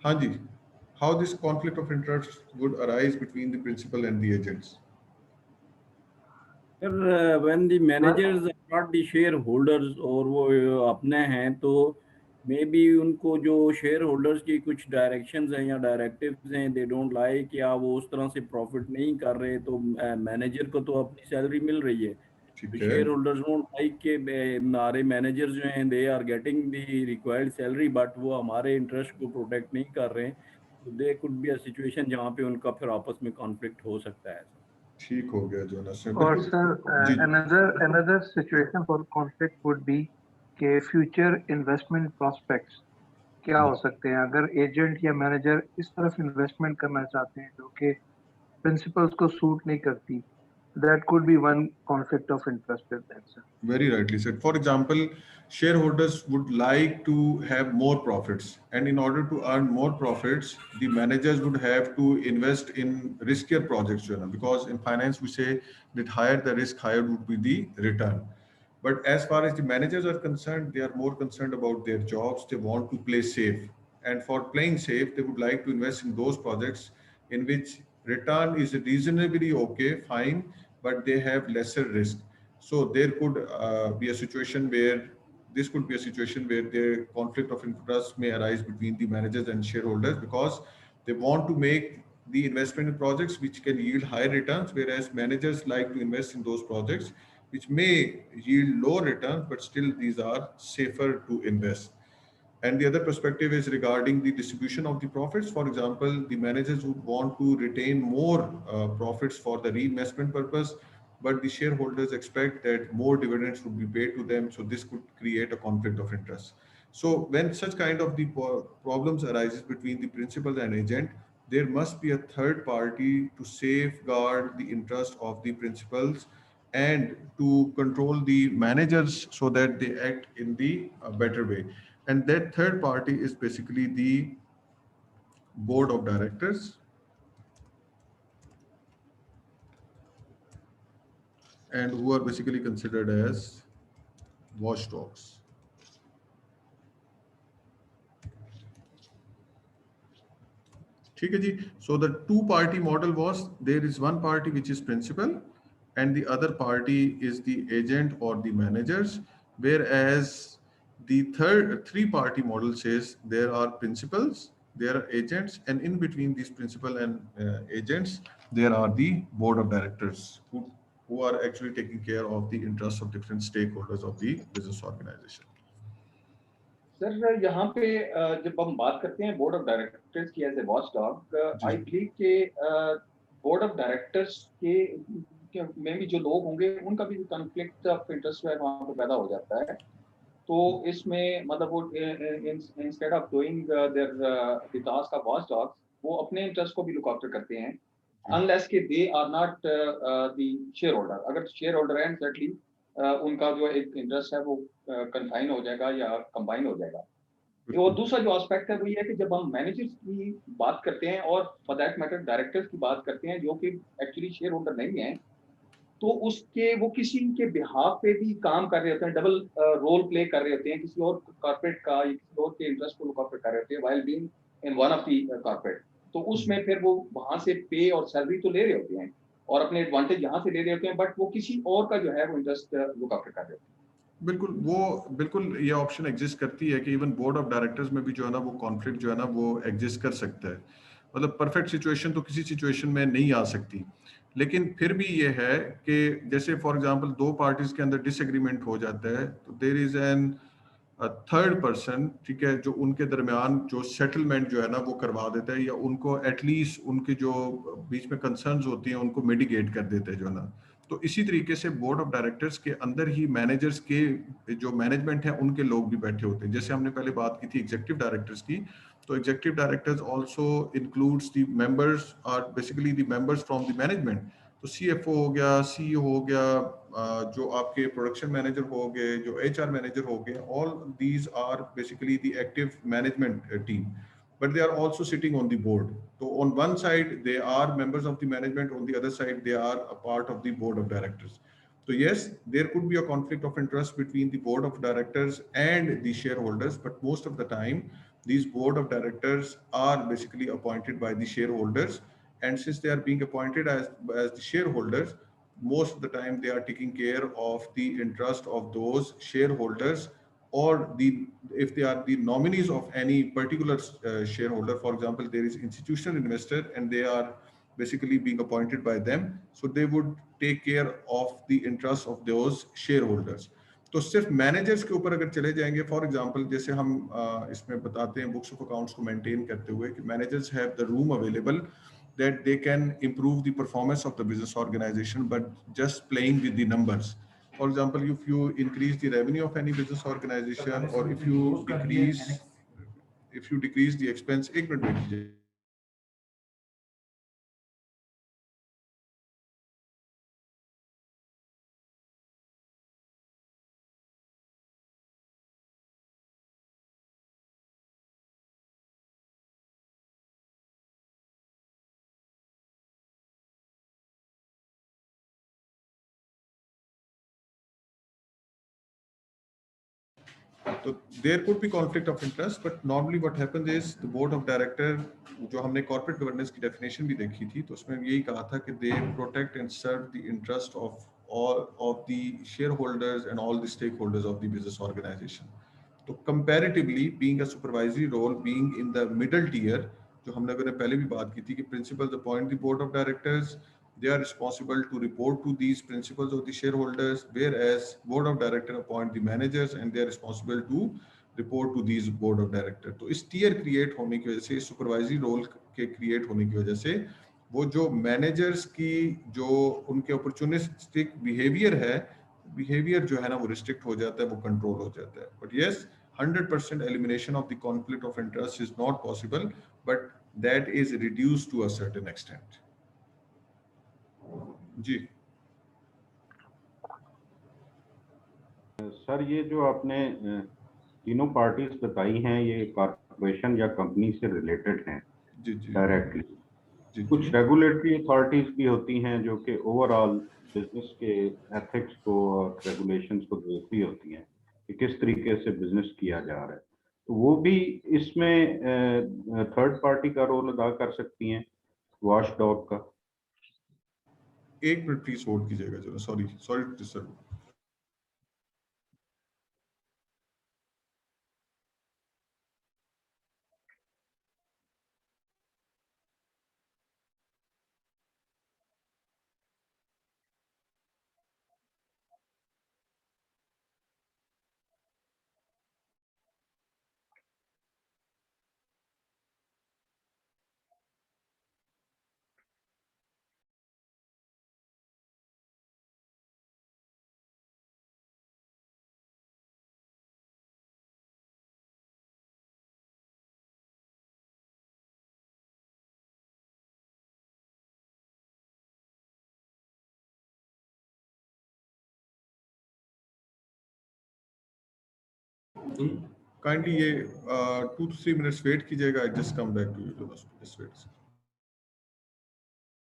हाँ जी, how this conflict of interest would arise between the principal and the agents? Sir, when the Well, managers are not the shareholders और वो अपने हैं तो may be उनको जो शेयर होल्डर्स की कुछ डायरेक्शंस हैं या डायरेक्टिव्स हैं दे डोंट लाइक या वो उस तरह से प्रॉफिट नहीं कर रहे तो मैनेजर को तो अपनी सैलरी मिल रही है तो ठीक है, शेयर होल्डर्स डोंट लाइक के हमारे मैनेजर जो हैं they are getting the required salary but वो हमारे इंटरेस्ट को प्रोटेक्ट नहीं कर रहे हैं तो they could be a situation जहाँ पे उनका फिर आपस में कॉन्फ्लिक्ट हो सकता है ठीक हो गया जोनस ने, or बिल्कुल। sir, ji ji, another situation for conflict would be कि future investment prospects क्या हो सकते हैं अगर एजेंट या मैनेजर इस तरफ इन्वेस्टमेंट करना चाहते हैं जो कि प्रिंसिपल्स को सूट नहीं करती. That could be one conflict of interest with them, sir. very rightly said. For example, shareholders would like to have more profits, and in order to earn more profits, the managers would have to invest in riskier projects, you know, because in finance we say that higher the risk, higher would be the return. But as far as the managers are concerned, they are more concerned about their jobs. They want to play safe. And for playing safe, they would like to invest in those projects in which return is reasonably okay, fine, but they have lesser risk. So there could be a situation where this could be a situation where the conflict of interest may arise between the managers and shareholders because they want to make the investment in projects which can yield high returns, whereas managers like to invest in those projects which may yield low returns, but still these are safer to invest. And the other perspective is regarding the distribution of the profits. For example, the managers would want to retain more profits for the reinvestment purpose, but the shareholders expect that more dividends would be paid to them. So this could create a conflict of interest. So when such kind of the problems arises between the principal and agent, there must be a third party to safeguard the interest of the principals and to control the managers so that they act in the better way. And that third party is basically the board of directors, and who are basically considered as watchdogs. ठीक है जी. So the two party model was, there is one party which is principal and the other party is the agent or the managers, whereas the three party model says there are principals, there are agents, and in between these principal and agents there are the board of directors who are actually taking care of the interests of different stakeholders of the business organization. Sir यहाँ पे जब हम बात करते हैं board of directors की as a watch dog I believe के board of directors के में भी जो लोग होंगे उनका भी कॉन्फ्लिक्ट ऑफ इंटरेस्ट वहाँ पे पैदा हो जाता है तो इसमें मतलब वो instead of doing their the task of watch dogs वो अपने इंटरेस्ट को भी लुक आफ्टर करते हैं अनलेस के they are not the share holder अगर शेयर होल्डर है एक्जेक्टली उनका जो एक इंटरेस्ट है वो कन्फाइन हो जाएगा या कंबाइन हो जाएगा और दूसरा जो एस्पेक्ट है वो ये है कि जब हम मैनेजर्स की बात करते हैं और फॉर दैट मैटर डायरेक्टर्स की बात करते हैं जो कि एक्चुअली शेयर होल्डर नहीं है तो उसके वो किसी के बिहाफ पे भी काम कर रहे होते हैं डबल रोल प्ले कर रहे होते हैं किसी और कॉर्पोरेट का या किसी और के इंटरेस्ट को लुक आफ्टर कर रहे होते हैं while being in one of the corporate तो उसमें फिर वो वहां से पे और सैलरी तो ले रहे होते हैं और अपने एडवांटेज यहाँ से ले रहे होते हैं बट वो किसी और का जो है वो इंटरेस्ट लुक आफ्टर कर रहे होते हैं बिल्कुल ये ऑप्शन एग्जिस्ट करती है कि इवन बोर्ड ऑफ डायरेक्टर्स में भी जो है ना वो कॉन्फ्लिक्ट जो है ना वो एग्जिस्ट कर सकता है मतलब परफेक्ट सिचुएशन तो किसी सिचुएशन में नहीं आ सकती लेकिन फिर भी ये है कि जैसे फॉर एग्जांपल दो पार्टीज के अंदर डिसएग्रीमेंट हो जाता है तो there is an third person ठीक है जो उनके दरमियान जो सेटलमेंट जो है ना वो करवा देता है या उनको एटलीस्ट उनके जो बीच में कंसर्न्स होती हैं उनको मिटिगेट कर देता है जो है ना तो इसी तरीके से बोर्ड ऑफ डायरेक्टर्स के अंदर ही मैनेजर्स के जो मैनेजमेंट है उनके लोग भी बैठे होते हैं जैसे हमने पहले बात की थी एग्जीक्यूटिव डायरेक्टर्स की तो executive directors also includes the members are basically the members from the management तो सीएफओ हो गया सीईओ हो गया जो आपके प्रोडक्शन मैनेजर हो गए जो एचआर मैनेजर हो गए all these are basically the active management team but they are also sitting on the board. So on one side they are members of the management, on the other side they are a part of the board of directors. So yes, there could be a conflict of interest between the board of directors and the shareholders, but most of the time these board of directors are basically appointed by the shareholders, and since they are being appointed as the shareholders, most of the time they are taking care of the interest of those shareholders, or the if they are the nominees of any particular shareholder. For example, there is institutional investor and they are basically being appointed by them, so they would take care of the interests of those shareholders. तो सिर्फ managers के ऊपर अगर चले जाएंगे, for example जैसे हम इसमें बताते हैं बुक्स ऑफ अकाउंट्स को मेंटेन करते हुए कि managers have the room available that they can improve the performance of the business organization, but just playing with the numbers. For example, if you increase the revenue of any business organization, or if you decrease the expense, एक minute wait कीजिए. तो there could be conflict of interest, but normally what happens is the board of director, जो हमने corporate governance की definition भी देखी थी, तो उसमें यही कहा था कि they protect and serve the interest of all of the shareholders and all the stakeholders of the business organization. तो comparatively being a supervisory role, being in the middle tier, जो हमने पहले भी बात की थी कि principals appoint the board of directors, they are responsible to report to these principals of the shareholders, whereas board of director appoint the managers and they are responsible to report to these board of director. तो इस tier create होने की वजह से, supervisory role के create होने की वजह से, वो जो managers की जो उनके opportunistic behavior है, behavior जो है ना वो restrict हो जाता है, वो control हो जाता है. But yes, 100% elimination of the conflict of interest is not possible, but that is reduced to a certain extent. जी सर, ये जो आपने तीनों पार्टीज बताई हैं, ये कॉर्पोरेशन या कंपनी से रिलेटेड हैं जी जी डायरेक्टली. जी. कुछ रेगुलेटरी अथॉरिटीज भी होती हैं जो कि ओवरऑल बिजनेस के एथिक्स को और रेगुलेशंस को देख रही होती हैं कि किस तरीके से बिजनेस किया जा रहा है. तो वो भी इसमें थर्ड पार्टी का रोल अदा कर सकती हैं, वॉच डॉग का. एक मिनट प्लीज होल्ड कीजिएगा जरा. Sorry to disturb. काइंडली ये 2 to 3 minutes वेट कीजिएगा. I just come back to you. Just wait.